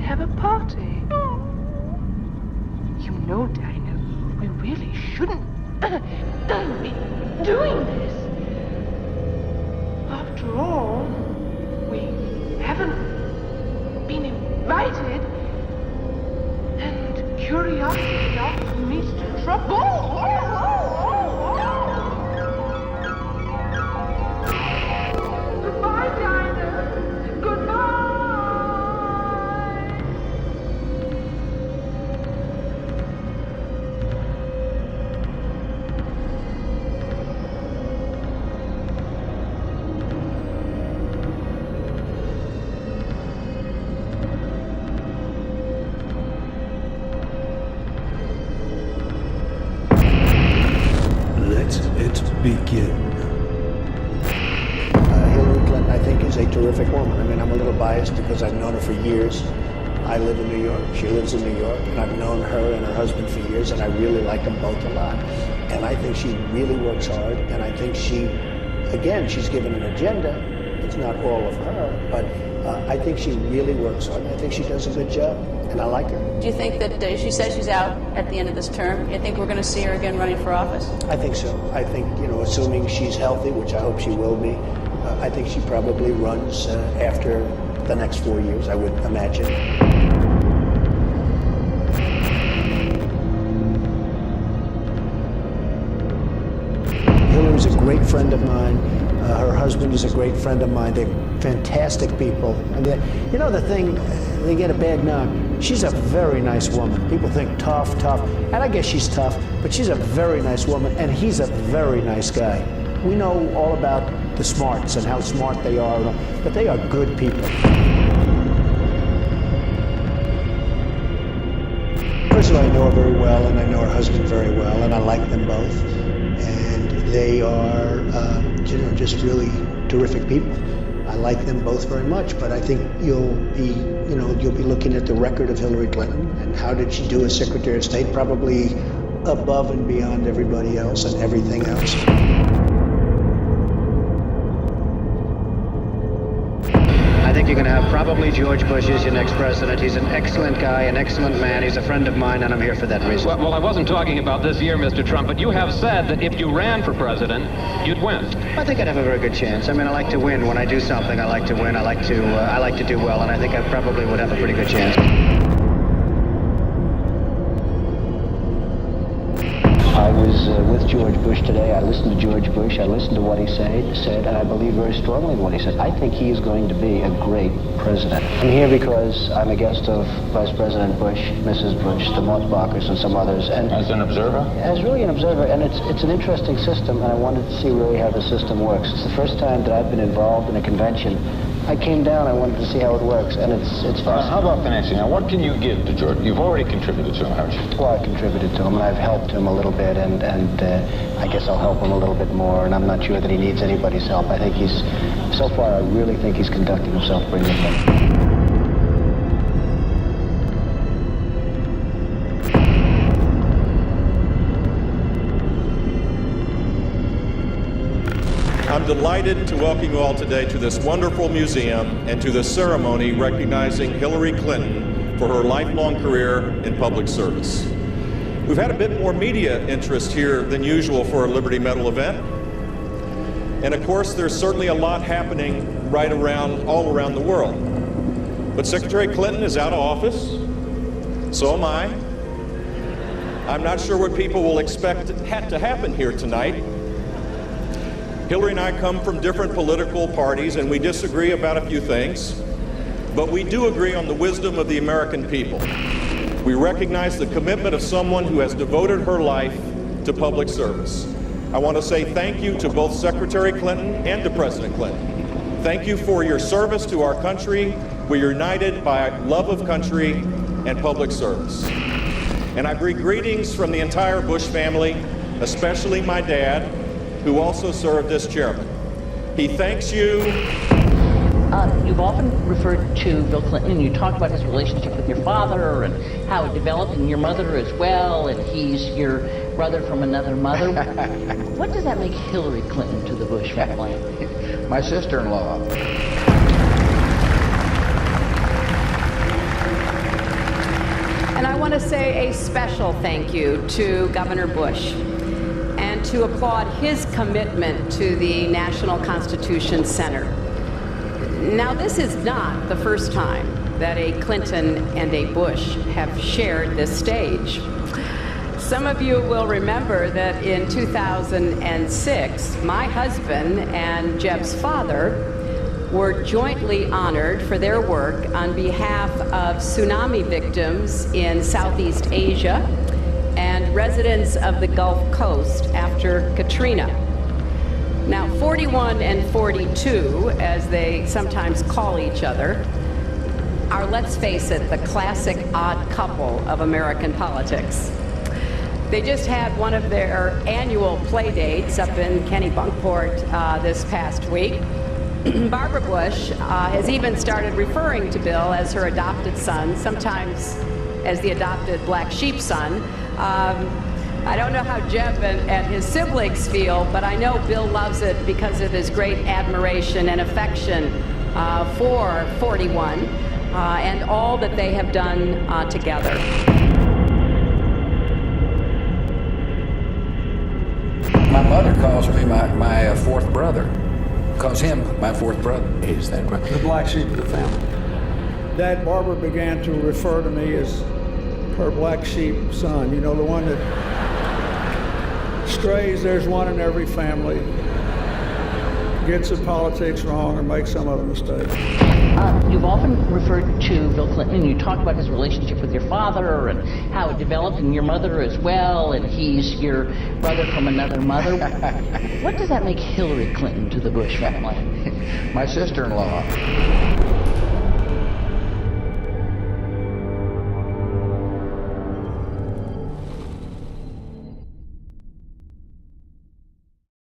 have a party. You know, Dinah, we really shouldn't be doing this. After all, we haven't been invited, and curiosity often leads to trouble. Goodbye, Dinah. Goodbye. Begin. Hillary Clinton, I think, is a terrific woman. I mean, I'm a little biased because I've known her for years. I live in New York. She lives in New York. And I've known her and her husband for years, and I really like them both a lot. And I think she really works hard. And I think she, again, she's given an agenda. It's not all of her, but I think she really works hard. And I think she does a good job. And I like her. Do you think that she says she's out at the end of this term? You think we're going to see her again running for office? I think so. I think, assuming she's healthy, which I hope she will be, I think she probably runs after the next 4 years, I would imagine. Hillary's a great friend of mine. Her husband is a great friend of mine. They're fantastic people. And the thing, they get a bad knock. She's a very nice woman. People think tough, and I guess she's tough, but she's a very nice woman, and he's a very nice guy. We know all about the smarts and how smart they are, but they are good people. First of all, I know her very well, and I know her husband very well, and I like them both. And they are, just really terrific people. I like them both very much, but I think you'll be looking at the record of Hillary Clinton and how did she do as Secretary of State, probably above and beyond everybody else and everything else. I think you're going to have probably George Bush as your next president. He's an excellent guy, an excellent man. He's a friend of mine, and I'm here for that reason. Well, I wasn't talking about this year, Mr. Trump, but you have said that if you ran for president, you'd win. I think I'd have a very good chance. I mean, I like to win. When I do something, I like to win. I like to do well, and I think I probably would have a pretty good chance. I was with George Bush today. I listened to George Bush. I listened to what he said, and I believe very strongly in what he said. I think he is going to be a great president. I'm here because I'm a guest of Vice President Bush, Mrs. Bush, the Mossbachers, and some others. And as an observer? As really an observer, and it's an interesting system, and I wanted to see really how the system works. It's the first time that I've been involved in a convention. I came down, I wanted to see how it works, and it's fun. How about financing? Now, what can you give to George? You've already contributed to him, haven't you? Well, I contributed to him, and I've helped him a little bit, and I guess I'll help him a little bit more, and I'm not sure that he needs anybody's help. I think so far, I really think he's conducting himself brilliantly. I'm delighted to welcome you all today to this wonderful museum and to this ceremony recognizing Hillary Clinton for her lifelong career in public service. We've had a bit more media interest here than usual for a Liberty Medal event. And of course, there's certainly a lot happening all around the world. But Secretary Clinton is out of office. So am I. I'm not sure what people will expect to happen here tonight. Hillary and I come from different political parties, and we disagree about a few things, but we do agree on the wisdom of the American people. We recognize the commitment of someone who has devoted her life to public service. I want to say thank you to both Secretary Clinton and to President Clinton. Thank you for your service to our country. We're united by love of country and public service. And I bring greetings from the entire Bush family, especially my dad, who also served as chairman. He thanks you. You've often referred to Bill Clinton, and you talk about his relationship with your father and how it developed, and your mother as well, and he's your brother from another mother. What does that make Hillary Clinton to the Bush family? My sister-in-law. want to say a special thank you to Governor Bush and to applaud his commitment to the National Constitution Center. Now, this is not the first time that a Clinton and a Bush have shared this stage. Some of you will remember that in 2006, my husband and Jeb's father were jointly honored for their work on behalf of tsunami victims in Southeast Asia and residents of the Gulf Coast after Katrina. Now, 41 and 42, as they sometimes call each other, are, let's face it, the classic odd couple of American politics. They just had one of their annual play dates up in Kennebunkport this past week. Barbara Bush has even started referring to Bill as her adopted son, sometimes as the adopted black sheep son. I don't know how Jeb and his siblings feel, but I know Bill loves it because of his great admiration and affection for 41 and all that they have done together. My mother calls me my fourth brother. Calls him my fourth brother. Is that right? The black sheep of the family. Dad, Barbara began to refer to me as her black sheep son. You know, the one that strays. There's one in every family. Gets in politics wrong or makes some other mistake. You've often referred to Bill Clinton, and you talk about his relationship with your father and how it developed, and your mother as well, and he's your brother from another mother. What does that make Hillary Clinton to the Bush family? My sister-in-law.